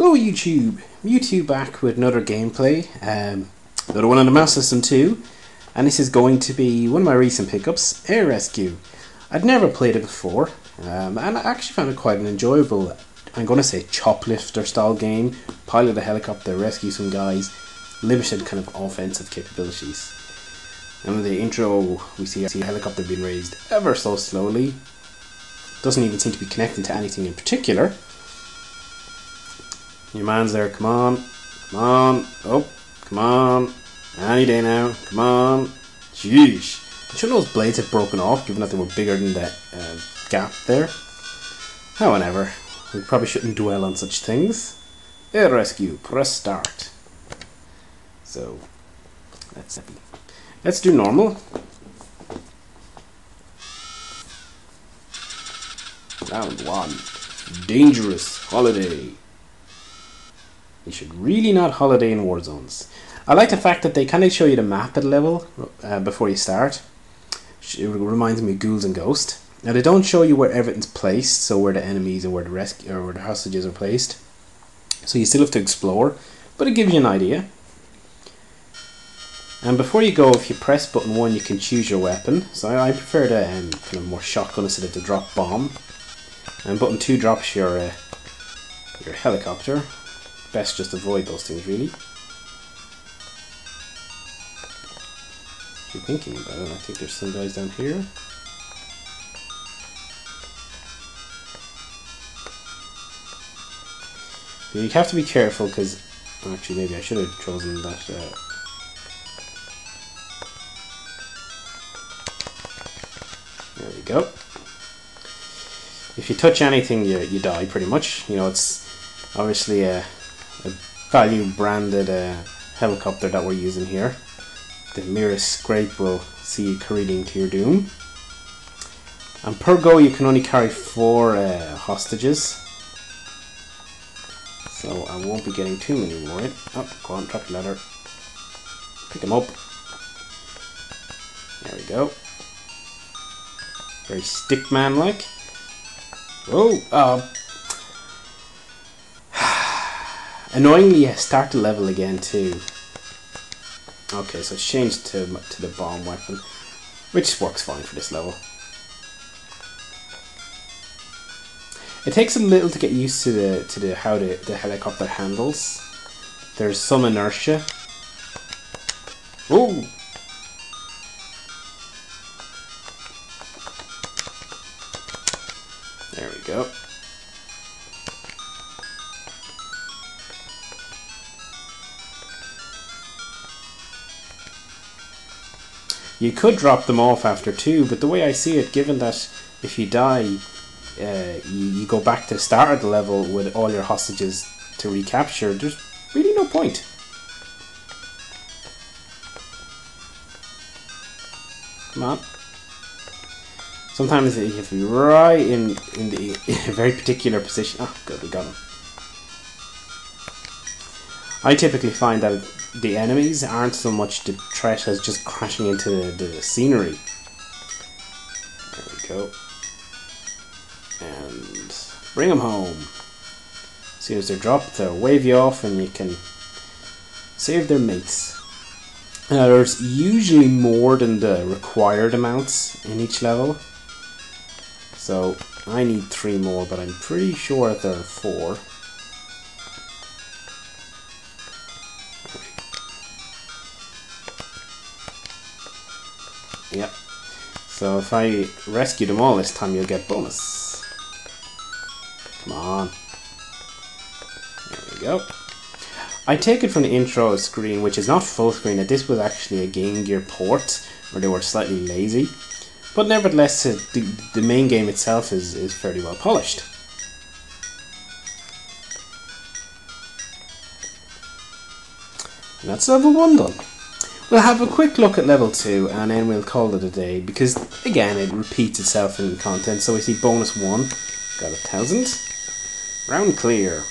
Hello YouTube, Mewtwo back with another gameplay, another one on the Master System 2, and this is going to be one of my recent pickups, Air Rescue. I'd never played it before, and I actually found it quite an enjoyable, I'm going to say choplifter style game. Pilot a helicopter, rescue some guys, limited kind of offensive capabilities. And in the intro we see a helicopter being raised ever so slowly, doesn't even seem to be connecting to anything in particular. Your man's there, come on, oh, come on, any day now, come on, jeez. I should know those blades had broken off, given that they were bigger than the gap there. However, we probably shouldn't dwell on such things. Air Rescue, press start. So, let's do normal. Round 1, dangerous holiday. You should really not holiday in war zones. I like the fact that they kind of show you the map at level before you start. It reminds me of Ghouls and Ghosts. Now they don't show you where everything's placed, so where the enemies and where the hostages are placed. So you still have to explore, but it gives you an idea. And before you go, if you press button 1, you can choose your weapon. So I prefer the kind of more shotgun instead of the drop bomb. And button 2 drops your helicopter. Best just avoid those things, really. If you're thinking about it, I think there's some guys down here. So you have to be careful because, actually, maybe I should have chosen that. There we go. If you touch anything, you die pretty much. You know, it's obviously a value branded helicopter that we're using here. The merest scrape will see you careening to your doom. And per go you can only carry 4 hostages. So I won't be getting too many more in. Oh, go on, drop the ladder. Pick them up. There we go. Very stickman like. Oh, annoyingly, start the level again too. Okay, so it's changed to the bomb weapon, which works fine for this level. It takes a little to get used to how the helicopter handles. There's some inertia. Oh! There we go. You could drop them off after 2, but the way I see it, given that if you die, you go back to the start of the level with all your hostages to recapture, there's really no point. Come on. Sometimes you have to be right in a very particular position. Oh, good, we got him. I typically find that the enemies aren't so much the threat as just crashing into the scenery. There we go. And bring them home. As soon as they're dropped, they'll wave you off and you can save their mates. Now there's usually more than the required amounts in each level. So I need 3 more, but I'm pretty sure that there are 4. Yep. So if I rescue them all this time, you'll get bonus. Come on. There we go. I take it from the intro screen, which is not full screen, that this was actually a Game Gear port, where they were slightly lazy. But nevertheless, the main game itself is fairly well polished. And that's level 1 done. We'll have a quick look at level 2 and then we'll call it a day, because again it repeats itself in content. So we see bonus 1, got 1,000. Round clear.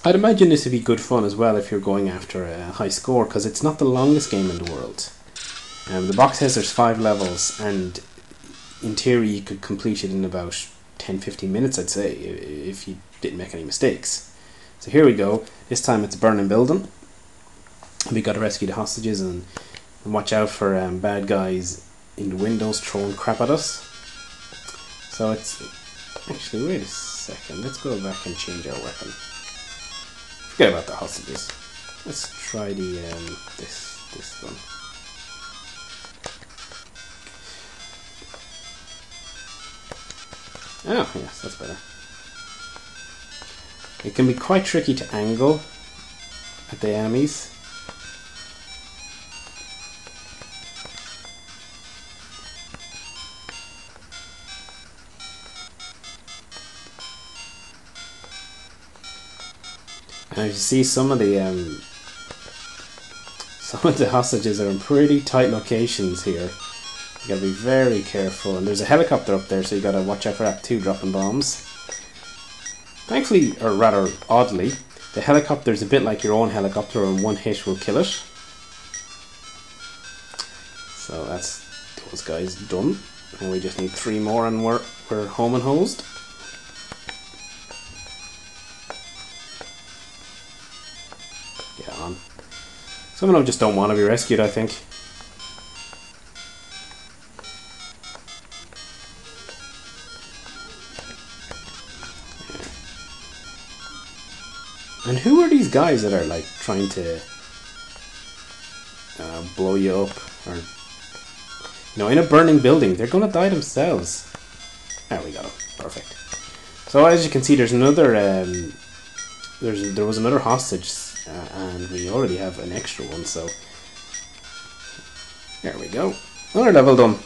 I'd imagine this would be good fun as well if you're going after a high score, because it's not the longest game in the world. The box says there's 5 levels, and in theory you could complete it in about 10-15 minutes, I'd say, if you didn't make any mistakes. So here we go. This time it's a burning building. We got to rescue the hostages and watch out for bad guys in the windows throwing crap at us. So it's actually, wait a second. Let's go back and change our weapon. Forget about the hostages. Let's try the this one. Oh, yes, that's better. It can be quite tricky to angle at the enemies. And as you see, some of the hostages are in pretty tight locations here. You gotta be very careful. And there's a helicopter up there, so you gotta watch out for that too, dropping bombs. Thankfully, or rather oddly, the helicopter's a bit like your own helicopter, and one hit will kill it. So that's those guys done. And we just need 3 more and we're home and hosed. Get on. Some of them just don't want to be rescued, I think. And who are these guys that are like trying to blow you up, or in a burning building? They're gonna die themselves. There we go, perfect. So as you can see, there's another there was another hostage, and we already have an extra one. So there we go, another level done.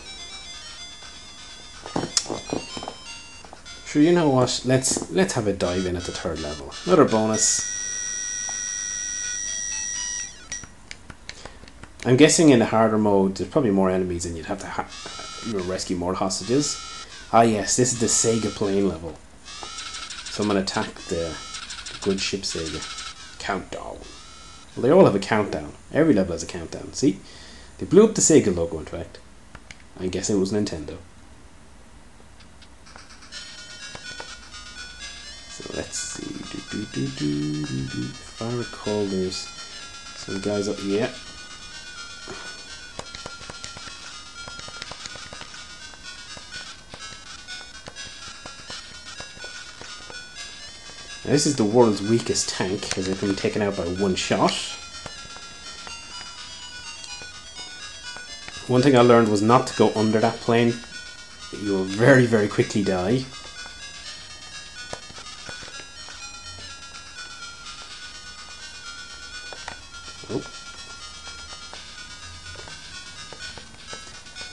Sure, you know what? Let's have a dive in at the 3rd level. Another bonus. I'm guessing in the harder mode, there's probably more enemies, and you'd have to rescue more hostages. Ah, yes, this is the Sega plane level. So I'm gonna attack the good ship Sega. Countdown. Well, they all have a countdown. Every level has a countdown. See, they blew up the Sega logo. In fact, I'm guessing it was Nintendo. So let's see. If I recall, there's some guys up. Yeah. Now, this is the world's weakest tank, as it can be taken out by 1 shot. One thing I learned was not to go under that plane. You will very, very quickly die. Oh. In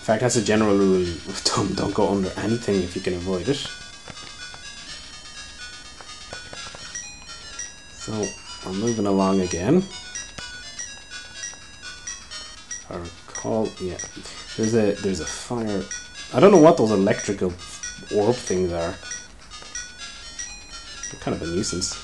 fact, that's a general rule of thumb. Don't go under anything if you can avoid it. So we're moving along again. I recall, yeah. There's a fire. I don't know what those electrical orb things are. They're kind of a nuisance.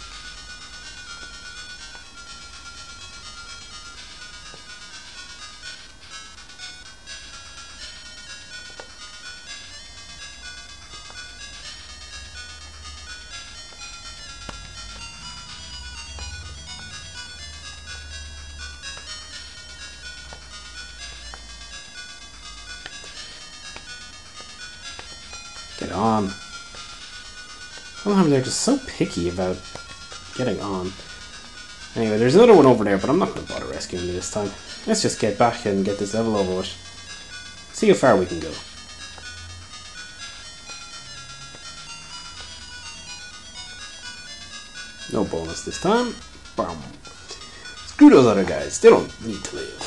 Get on. Sometimes they're just so picky about getting on. Anyway, there's another one over there, but I'm not going to bother rescuing it this time. Let's just get back and get this level over with. See how far we can go. No bonus this time. Bam. Screw those other guys. They don't need to live.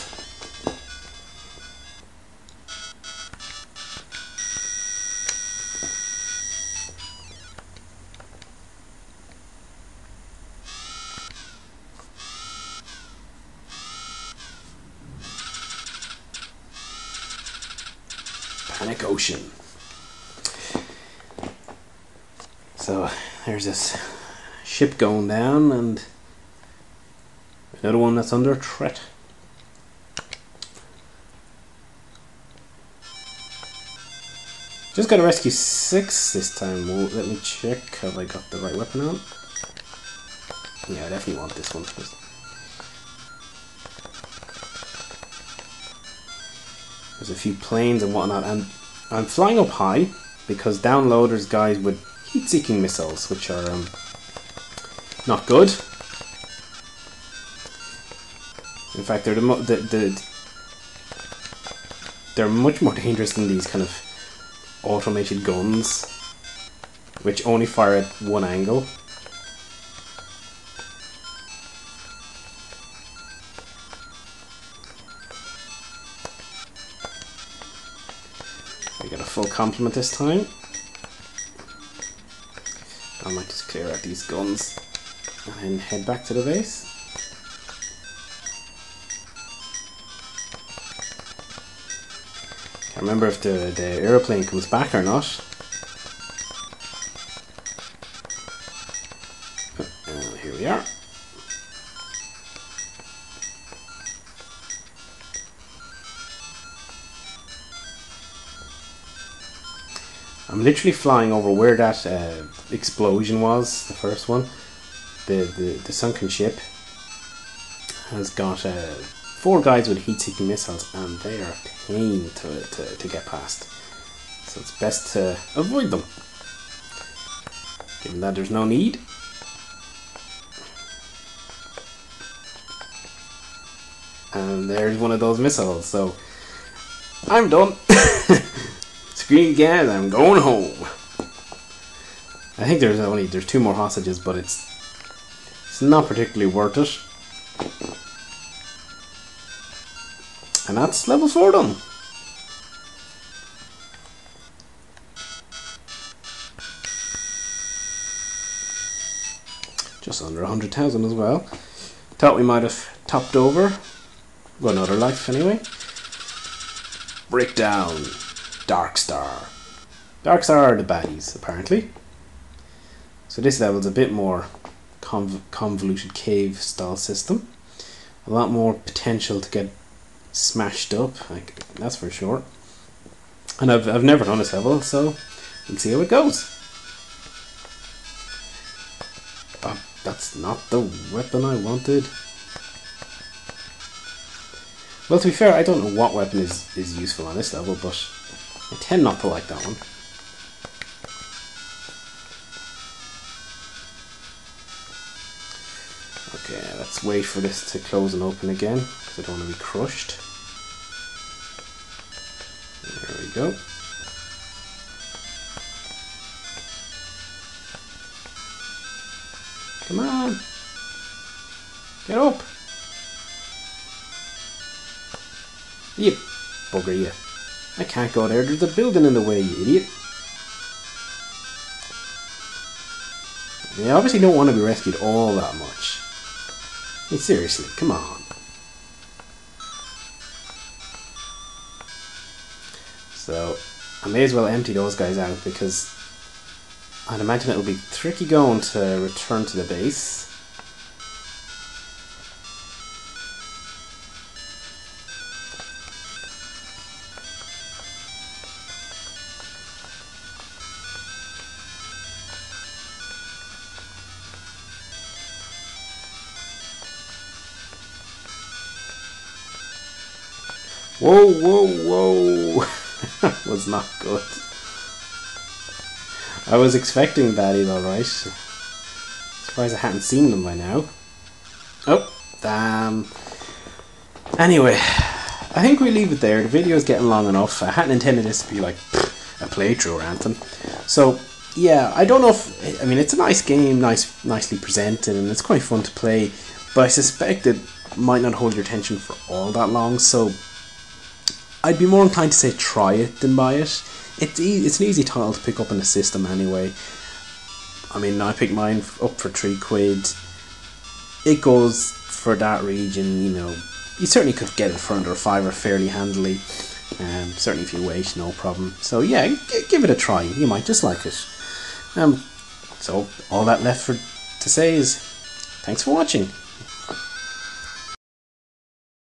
Panic Ocean. So there's this ship going down and another one that's under threat. Just gotta rescue 6 this time. Well, let me check. Have I got the right weapon on? Yeah, I definitely want this one. There's a few planes and whatnot, and I'm flying up high because down low there's guys with heat-seeking missiles, which are not good. In fact, they're much more dangerous than these kind of automated guns, which only fire at one angle. We got a full complement this time. I might just clear out these guns and then head back to the base. Can't remember if the aeroplane comes back or not. Here we are. I'm literally flying over where that explosion was, the first one. The sunken ship has got 4 guys with heat-seeking missiles, and they are a pain to get past. So it's best to avoid them, given that there's no need. And there's one of those missiles, so I'm done. Screen again, I'm going home. I think there's 2 more hostages, but it's not particularly worth it. And that's level 4 done. Just under 100,000 as well. Thought we might have topped over. Got another life anyway. Breakdown. Darkstar. Darkstar are the baddies, apparently. So this level's a bit more convoluted cave style system. A lot more potential to get smashed up, that's for sure. And I've never done this level, so we'll see how it goes. That's not the weapon I wanted. Well, to be fair, I don't know what weapon is useful on this level, but I tend not to like that one. Okay, let's wait for this to close and open again, because I don't want to be crushed. There we go. Come on! Get up! You bugger, you. I can't go there, there's a building in the way, you idiot. You obviously don't want to be rescued all that much. Hey, seriously, come on. So, I may as well empty those guys out because I'd imagine it'll be tricky going to return to the base. Whoa, whoa, whoa! That was not good. I was expecting baddies, alright. Surprised I hadn't seen them by now. Oh, damn. Anyway, I think we leave it there. The video's getting long enough. I hadn't intended this to be like a playthrough or anything. So, yeah, I don't know if... I mean, it's a nice game, nicely presented, and it's quite fun to play. But I suspect it might not hold your attention for all that long, so... I'd be more inclined to say try it than buy it. It's an easy title to pick up in the system anyway. I mean, I picked mine up for £3. It goes for that region, you know. You certainly could get it for under £5 fairly handily. Certainly if you wait, no problem. So yeah, give it a try. You might just like it. So all that left to say is thanks for watching.